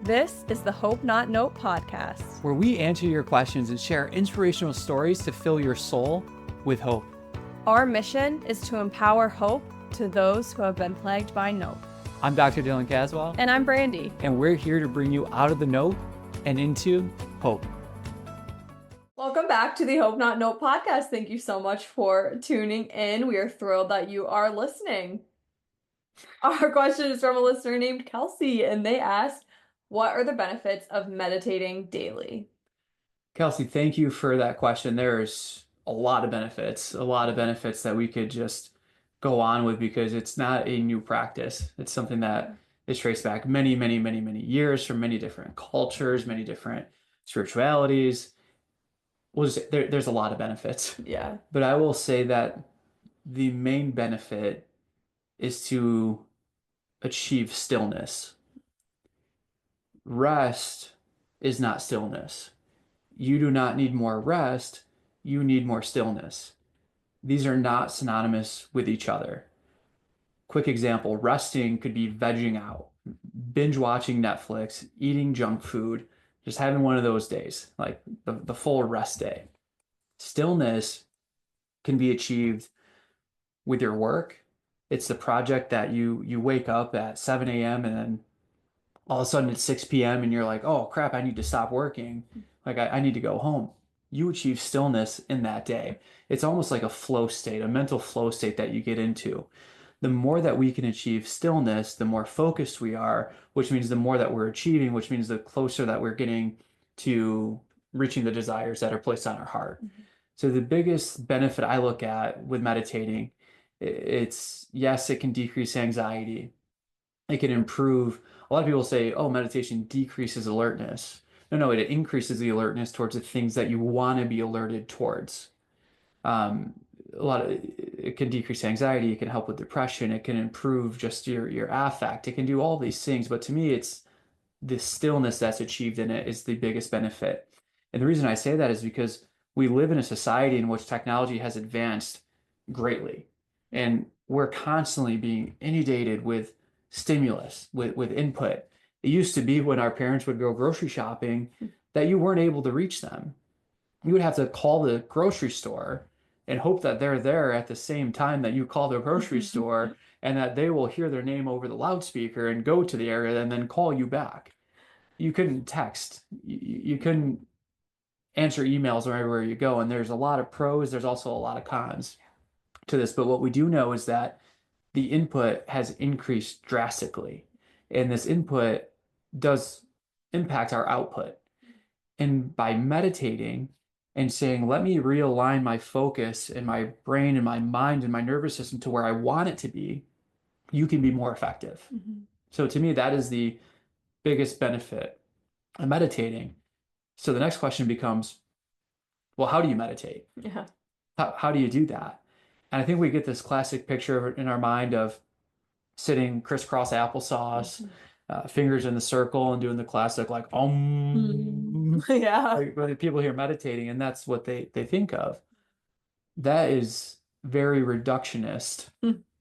This is the Hope Not Note podcast, where we answer your questions and share inspirational stories to fill your soul with hope. Our mission is to empower hope to those who have been plagued by note. I'm Dr. Dylan Caswell. And I'm Brandy. And we're here to bring you out of the note and into hope. Welcome back to the Hope Not Note podcast. Thank you so much for tuning in. We are thrilled that you are listening. Our question is from a listener named Kelsey, and they asked, what are the benefits of meditating daily? Kelsey, thank you for that question. There's a lot of benefits that we could just go on with because it's not a new practice. It's something that is traced back many, many, many, many years from many different cultures, many different spiritualities. There's a lot of benefits. Yeah. But I will say that the main benefit is to achieve stillness. Rest is not stillness. You do not need more rest. You need more stillness. These are not synonymous with each other. Quick example, resting could be vegging out, binge watching Netflix, eating junk food, just having one of those days, like the full rest day. Stillness can be achieved with your work. It's the project that you wake up at 7 a.m. and then all of a sudden it's 6 p.m. and you're like, oh crap, I need to stop working. Like I need to go home. You achieve stillness in that day. It's almost like a flow state, a mental flow state that you get into. The more that we can achieve stillness, the more focused we are, which means the more that we're achieving, which means the closer that we're getting to reaching the desires that are placed on our heart. Mm-hmm. So the biggest benefit I look at with meditating, yes, it can decrease anxiety. It can improve. A lot of people say, oh, meditation decreases alertness. No, it increases the alertness towards the things that you want to be alerted towards. It can decrease anxiety. It can help with depression. It can improve just your affect. It can do all these things. But to me, it's the stillness that's achieved in it is the biggest benefit. And the reason I say that is because we live in a society in which technology has advanced greatly. And we're constantly being inundated with stimulus, with input. It used to be when our parents would go grocery shopping that you weren't able to reach them. You would have to call the grocery store and hope that they're there at the same time that you call the grocery store and that they will hear their name over the loudspeaker and go to the area and then call you back. You couldn't text. You couldn't answer emails wherever you go. And there's a lot of pros. There's also a lot of cons to this. But what we do know is that the input has increased drastically. And this input does impact our output. And by meditating and saying, let me realign my focus and my brain and my mind and my nervous system to where I want it to be, you can be more effective. Mm-hmm. So to me, that is the biggest benefit of meditating. So the next question becomes, well, how do you meditate? Yeah. How do you do that? And I think we get this classic picture in our mind of sitting crisscross applesauce, fingers in the circle and doing the classic like, yeah. Like people hear meditating and that's what they think of. That is very reductionist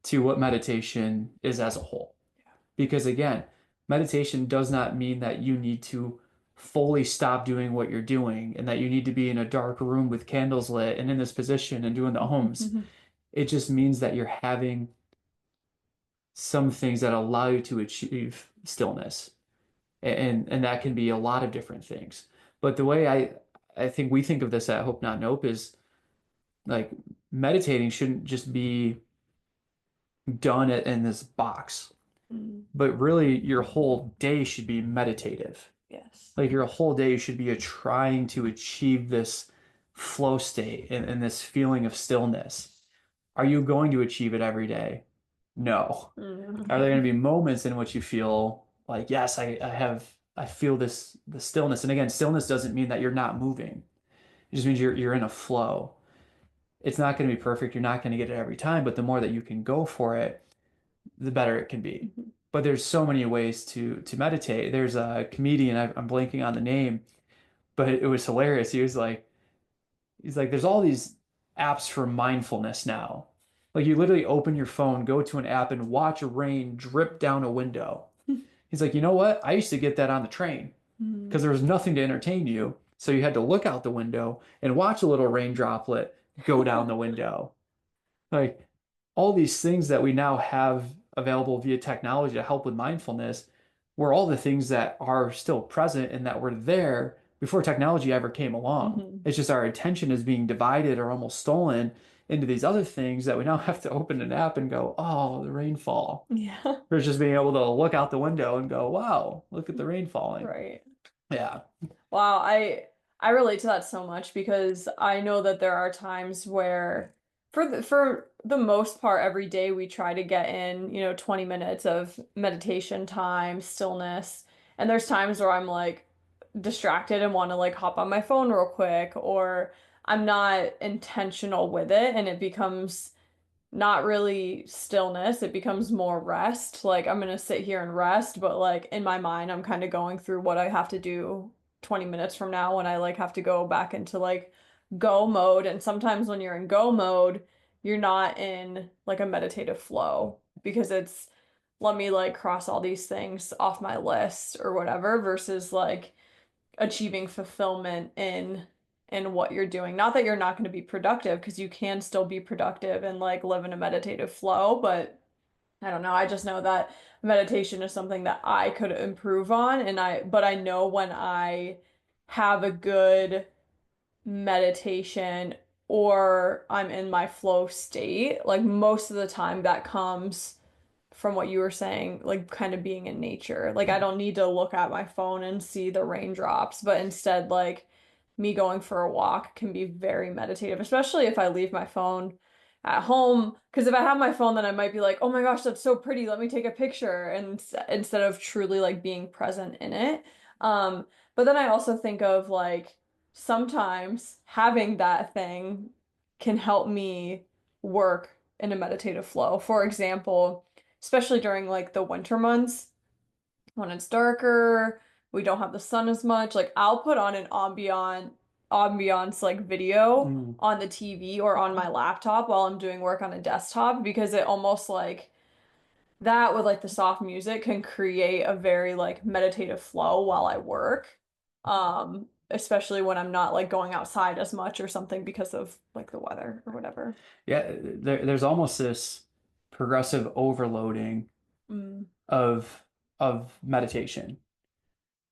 to what meditation is as a whole. Yeah. Because again, meditation does not mean that you need to fully stop doing what you're doing and that you need to be in a dark room with candles lit and in this position and doing the hums. Mm-hmm. It just means that you're having some things that allow you to achieve stillness. And that can be a lot of different things. But the way I think we think of this at Hope Not Nope is like meditating shouldn't just be done in this box, but really your whole day should be meditative. Yes. Like your whole day should be trying to achieve this flow state and this feeling of stillness. Are you going to achieve it every day? No. Mm-hmm. Are there going to be moments in which you feel like, yes, I feel the stillness. And again, stillness doesn't mean that you're not moving. It just means you're in a flow. It's not going to be perfect. You're not going to get it every time, but the more that you can go for it, the better it can be. Mm-hmm. But there's so many ways to meditate. There's a comedian, I'm blanking on the name, but it was hilarious. He's like, there's all these apps for mindfulness now. Like you literally open your phone, go to an app and watch rain drip down a window. He's like, you know what? I used to get that on the train Mm. because there was nothing to entertain you. So you had to look out the window and watch a little rain droplet go down the window. Like all these things that we now have available via technology to help with mindfulness were all the things that are still present and that were there before technology ever came along. Hmm. It's just our attention is being divided or almost stolen into these other things that we now have to open an app and go, oh, the rainfall. Yeah. Versus just being able to look out the window and go, wow, look at the rain falling. Right. Yeah. Wow, I relate to that so much because I know that there are times where for the most part every day we try to get in, 20 minutes of meditation time, stillness. And there's times where I'm like distracted and want to like hop on my phone real quick or I'm not intentional with it and it becomes not really stillness. It becomes more rest. Like I'm gonna sit here and rest, but like in my mind, I'm kind of going through what I have to do 20 minutes from now when I like have to go back into like go mode. And sometimes when you're in go mode, you're not in like a meditative flow because it's let me like cross all these things off my list or whatever versus like achieving fulfillment in what you're doing. Not that you're not going to be productive because you can still be productive and like live in a meditative flow, but I don't know. I just know that meditation is something that I could improve on but I know when I have a good meditation or I'm in my flow state, like most of the time that comes from what you were saying, like kind of being in nature. Like I don't need to look at my phone and see the raindrops, but instead like me going for a walk can be very meditative, especially if I leave my phone at home. Because if I have my phone, then I might be like, oh my gosh, that's so pretty. Let me take a picture. And instead of truly like being present in it. Um, but then I also think of like sometimes having that thing can help me work in a meditative flow. For example, especially during like the winter months when it's darker, we don't have the sun as much. Like I'll put on an ambiance like video Mm. on the TV or on my laptop while I'm doing work on a desktop because it almost like that with like the soft music can create a very like meditative flow while I work. Especially when I'm not like going outside as much or something because of like the weather or whatever. Yeah, there's almost this progressive overloading Mm. of meditation.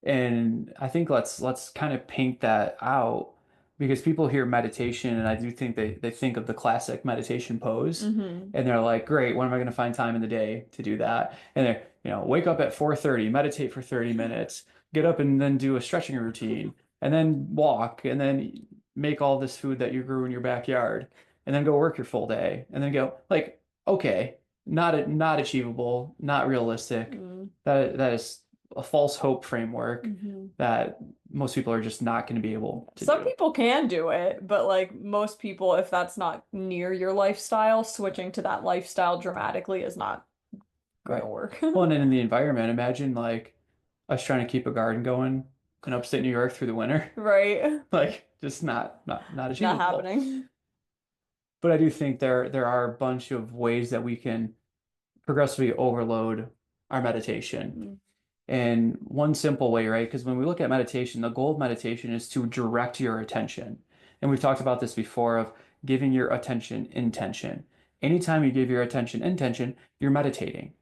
And I think let's kind of paint that out because people hear meditation and I do think they think of the classic meditation pose Hmm. and they're like, great, when am I going to find time in the day to do that? And they're, wake up at 4:30, meditate for 30 minutes, get up and then do a stretching routine and then walk and then make all this food that you grew in your backyard and then go work your full day and then go like, okay, not achievable, not realistic. Mm. That is a false hope framework Hmm. that most people are just not going to be able to Some do. people can do it, but like most people, if that's not near your lifestyle, switching to that lifestyle dramatically is not gonna Right. work. Well, and then in the environment, imagine like us trying to keep a garden going in upstate New York through the winter. Right? Like just not Not achievable. happening. But I do think there are a bunch of ways that we can progressively overload our meditation. Mm. And one simple way, right? Because when we look at meditation, the goal of meditation is to direct your attention. And we've talked about this before of giving your attention intention. Anytime you give your attention intention, you're meditating.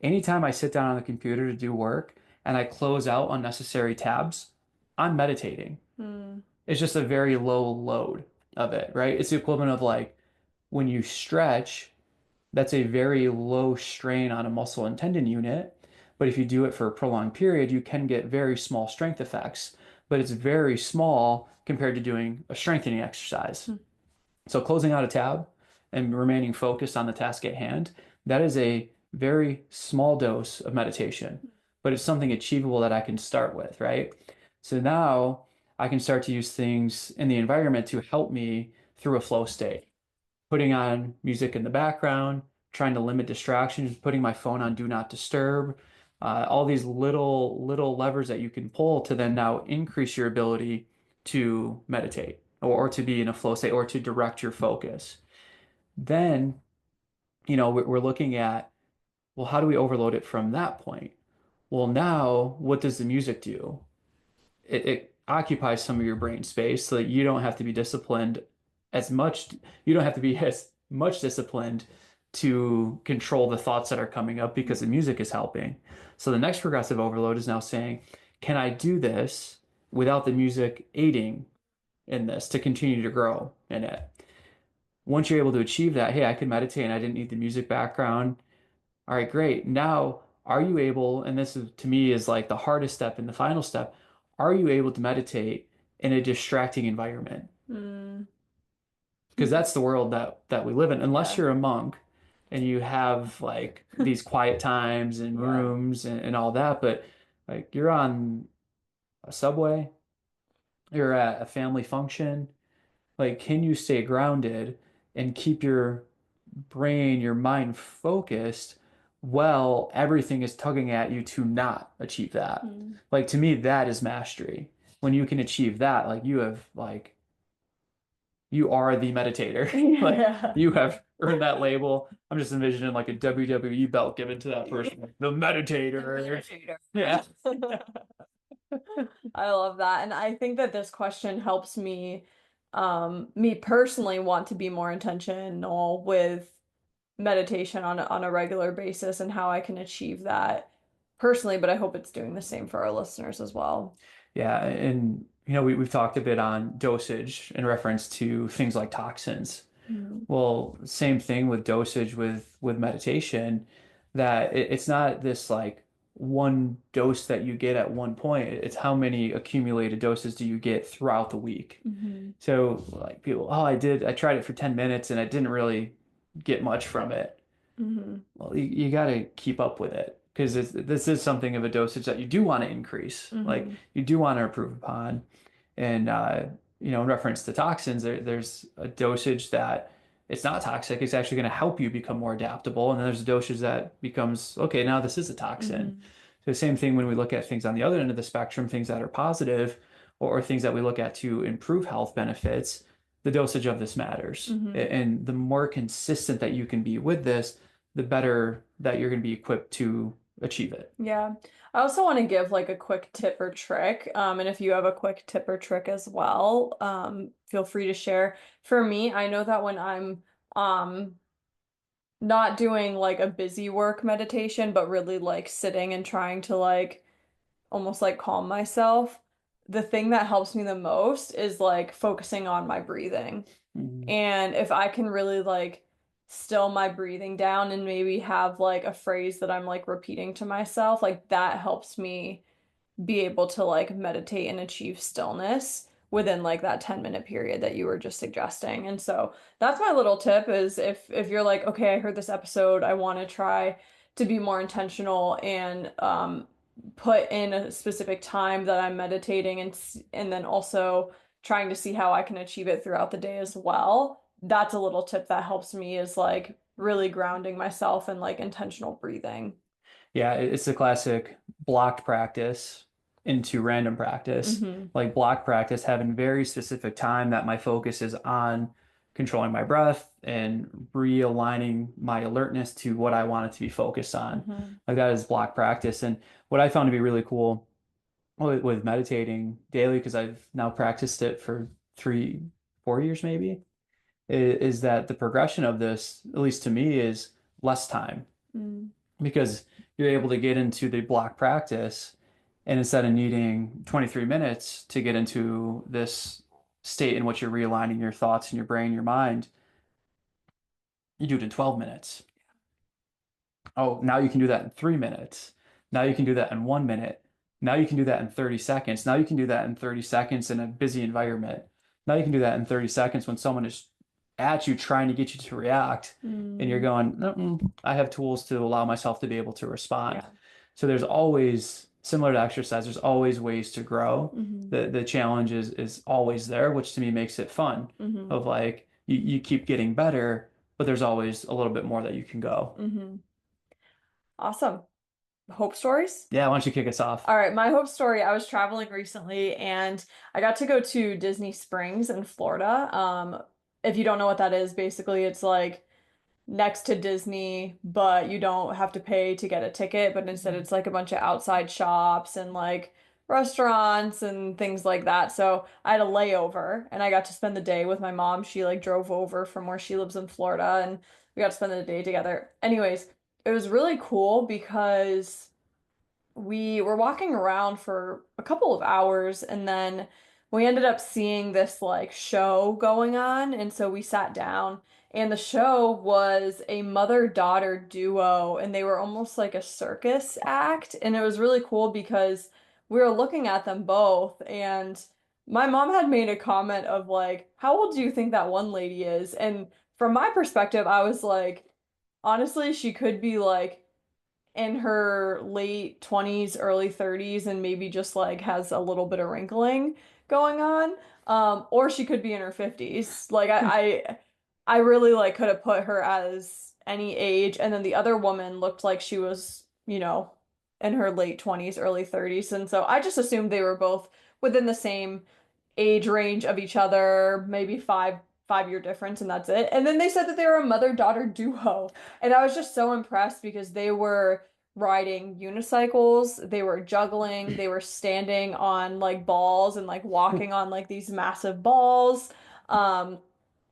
Anytime I sit down on the computer to do work and I close out unnecessary tabs, I'm meditating. Mm. It's just a very low load of it, right? It's the equivalent of like when you stretch, that's a very low strain on a muscle and tendon unit. But if you do it for a prolonged period, you can get very small strength effects. But it's very small compared to doing a strengthening exercise. Mm. So closing out a tab and remaining focused on the task at hand, that is a very small dose of meditation, but it's something achievable that I can start with, right? So now I can start to use things in the environment to help me through a flow state, putting on music in the background, trying to limit distractions, putting my phone on do not disturb, all these little levers that you can pull to then now increase your ability to meditate or to be in a flow state or to direct your focus. Then, we're looking at, well, how do we overload it from that point? Well, now what does the music do? It occupies some of your brain space so that you don't have to be disciplined as much. You don't have to be as much disciplined to control the thoughts that are coming up because the music is helping. So the next progressive overload is now saying, can I do this without the music aiding in this to continue to grow in it? Once you're able to achieve that, hey, I could meditate and I didn't need the music background. All right, great. Now, are you able, and this is to me is like the hardest step and the final step, are you able to meditate in a distracting environment? Mm. Because that's the world that we live in. Unless Yeah. you're a monk and you have like these quiet times and Yeah. rooms and all that, but like you're on a subway, you're at a family function, like can you stay grounded and keep your brain, your mind focused while everything is tugging at you to not achieve that. Mm. Like to me, that is mastery. When you can achieve that, like you have like you are the meditator. Like Yeah. you have earned that label. I'm just envisioning like a WWE belt given to that person. Like, the meditator. Yeah. I love that. And I think that this question helps me personally want to be more intentional with meditation on a regular basis and how I can achieve that personally, but I hope it's doing the same for our listeners as well. Yeah. And we've talked a bit on dosage in reference to things like toxins. Mhm. Well, same thing with dosage with meditation, that it's not this like one dose that you get at one point. It's how many accumulated doses do you get throughout the week. Mhm. So like people, oh, I tried it for 10 minutes and I didn't really get much from it. Mhm. Well, you got to keep up with it because this is something of a dosage that you do want to increase. Like Mhm. you do want to improve upon. And in reference to toxins, there's a dosage that it's not toxic. It's actually going to help you become more adaptable. And then there's a dosage that becomes, okay, now this is a toxin. Mhm. So same thing when we look at things on the other end of the spectrum, things that are positive or things that we look at to improve health benefits, the dosage of this matters. Mhm. And the more consistent that you can be with this, the better that you're going to be equipped to achieve it. Yeah. I also want to give like a quick tip or trick. And if you have a quick tip or trick as well, feel free to share. For me, I know that when I'm um not doing like a busy work meditation, but really like sitting and trying to like almost like calm myself, the thing that helps me the most is like focusing on my breathing. Mhm. And if I can really like still my breathing down and maybe have like a phrase that I'm like repeating to myself, like that helps me be able to like meditate and achieve stillness within like that 10-minute period that you were just suggesting. And so that's my little tip is if you're like, okay, I heard this episode, I want to try to be more intentional and put in a specific time that I'm meditating and then also trying to see how I can achieve it throughout the day as well. That's a little tip that helps me is like really grounding myself and like intentional breathing. Yeah, it's the classic blocked practice into random practice. Hmm. Like block practice, having very specific time that my focus is on controlling my breath and realigning my alertness to what I want it to be focused on. Hmm. Like that is block practice. And what I found to be really cool with meditating daily, because I've now practiced it for 4 years maybe, is that the progression of this, at least to me, is less time Mm. because you're able to get into the block practice and instead of needing 23 minutes to get into this state in which you're realigning your thoughts and your brain, your mind, you do it in 12 minutes. Oh, now you can do that in 3 minutes. Now you can do that in 1 minute. Now you can do that in 30 seconds. Now you can do that in 30 seconds in a busy environment. Now you can do that in 30 seconds when someone is at you trying to get you to react and you're Mm. going, "Mm-mm, I have tools to allow myself to be able to respond." Yeah. So there's always, similar to exercise, there's always ways to grow. Hmm. The challenge is always there, which to me makes it fun Hmm. of like you keep getting better, but there's always a little bit more that you can go. Hmm. Awesome. Hope stories? Yeah, why don't you kick us off? All right, my hope story. I was traveling recently and I got to go to Disney Springs in Florida. If you don't know what that is, basically it's like next to Disney, but you don't have to pay to get a ticket, but instead it's like a bunch of outside shops and like restaurants and things like that. So I had a layover and I got to spend the day with my mom. She like drove over from where she lives in Florida and we got to spend the day together. Anyways, it was really cool because we were walking around for a couple of hours and then we ended up seeing this like show going on. And so we sat down and the show was a mother-daughter duo and they were almost like a circus act. And it was really cool because we were looking at them both and my mom had made a comment of like, how old do you think that one lady is? And from my perspective, I was like, honestly, she could be like in her late 20s, early 30s, and maybe just like has a little bit of wrinkling going on. Or she could be in her 50s. Like I really like could have put her as any age. And then the other woman looked like she was, in her late 20s, early 30s. And so I just assumed they were both within the same age range of each other, maybe five-year difference, and that's it. And then they said that they were a mother-daughter duo. And I was just so impressed because they were riding unicycles, they were juggling, they were standing on like balls and like walking on like these massive balls. Um,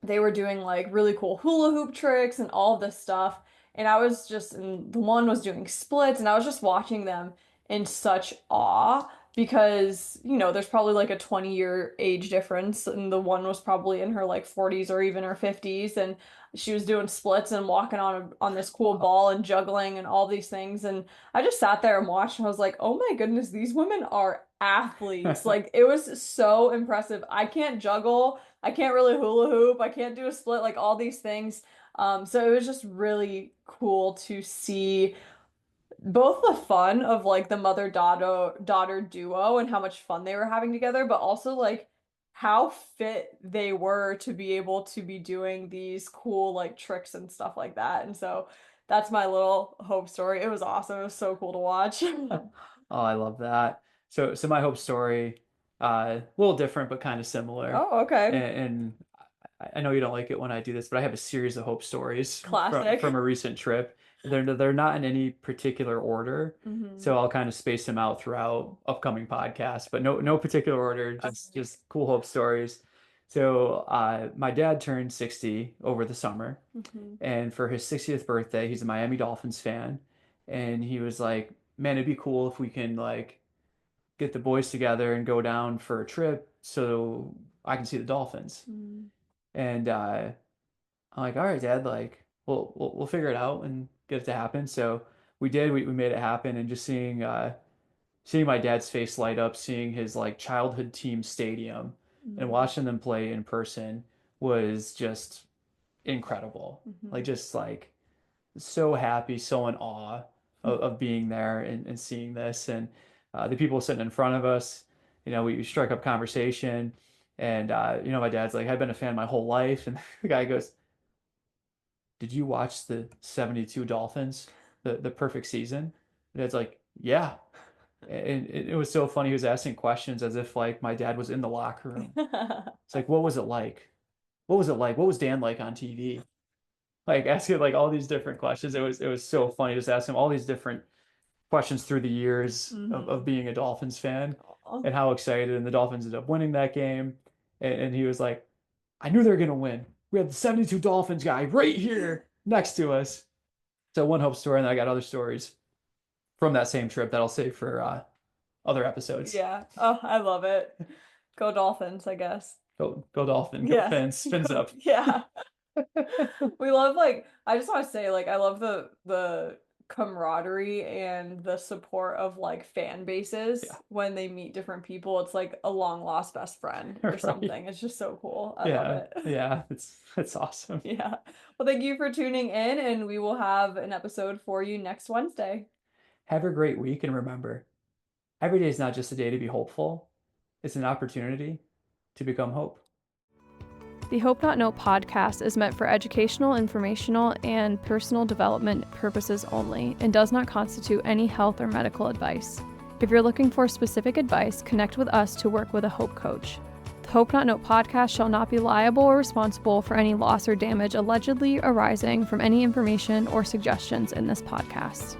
they were doing like really cool hula hoop tricks and all this stuff. And I was just, and the one was doing splits, and I was just watching them in such awe because, there's probably like a 20-year age difference, and the one was probably in her like 40s or even her 50s, and she was doing splits and walking on this cool ball and juggling and all these things. And I just sat there and watched, and I was like, oh my goodness, these women are athletes. Like, it was so impressive. I can't juggle. I can't really hula hoop. I can't do a split, like all these things. So it was just really cool to see both the fun of like the mother-daughter duo and how much fun they were having together, but also like how fit they were to be able to be doing these cool like tricks and stuff like that. And so that's my little Hope story. It was awesome. It was so cool to watch. Oh, I love that. So my hope story, a little different but kind of similar. Oh, okay. And I know you don't like it when I do this, but I have a series of hope stories from Classic. a recent trip. They're not in any particular order, Hmm. so I'll kind of space them out throughout upcoming podcasts, but no particular order, just cool hope stories. So my dad turned 60 over the summer, Hmm. and for his 60th birthday, he's a Miami Dolphins fan, and he was like, "Man, it'd be cool if we can like get the boys together and go down for a trip so I can see the Dolphins." And I'm like, all right, Dad, like we'll figure it out and get it to happen. So we did. We made it happen, and just seeing my dad's face light up, seeing his like childhood team stadium, and Hmm. watching them play in person was just incredible. Hmm. Like just like so happy, so in awe of being there and seeing this, and the people sitting in front of us. We struck up conversation, and my dad's like, I've been a fan my whole life, and the guy goes, did you watch the 72 Dolphins, the perfect season? And it's like, yeah. And it was so funny. He was asking questions as if like my dad was in the locker room. It's like, what was it like? What was it like? What was Dan like on TV? Like asking like all these different questions. It was so funny just asking him all these different questions through the years of Hmm. being a Dolphins fan and how excited. And the Dolphins ended up winning that game. And he was like, I knew they were gonna win. We had the 72 Dolphins guy right here next to us. So one hope story, and then I got other stories from that same trip that I'll save for other episodes. Yeah. Oh, I love it. Go Dolphins, I guess. Go Dolphin, go Yeah. Fins, fins up. Yeah. We love like I just want to say like I love the camaraderie and the support of like fan bases Yeah, when they meet different people. It's like a long lost best friend or right. something. It's just so cool. I love Yeah, it. yeah, it's awesome. Yeah. Well, thank you for tuning in, and we will have an episode for you next Wednesday. Have a great week, and remember, every day is not just a day to be hopeful, it's an opportunity to become hope. The Hope Not Know podcast is meant for educational, informational, and personal development purposes only and does not constitute any health or medical advice. If you're looking for specific advice, connect with us to work with a Hope coach. Hope Not Note podcast shall not be liable or responsible for any loss or damage allegedly arising from any information or suggestions in this podcast.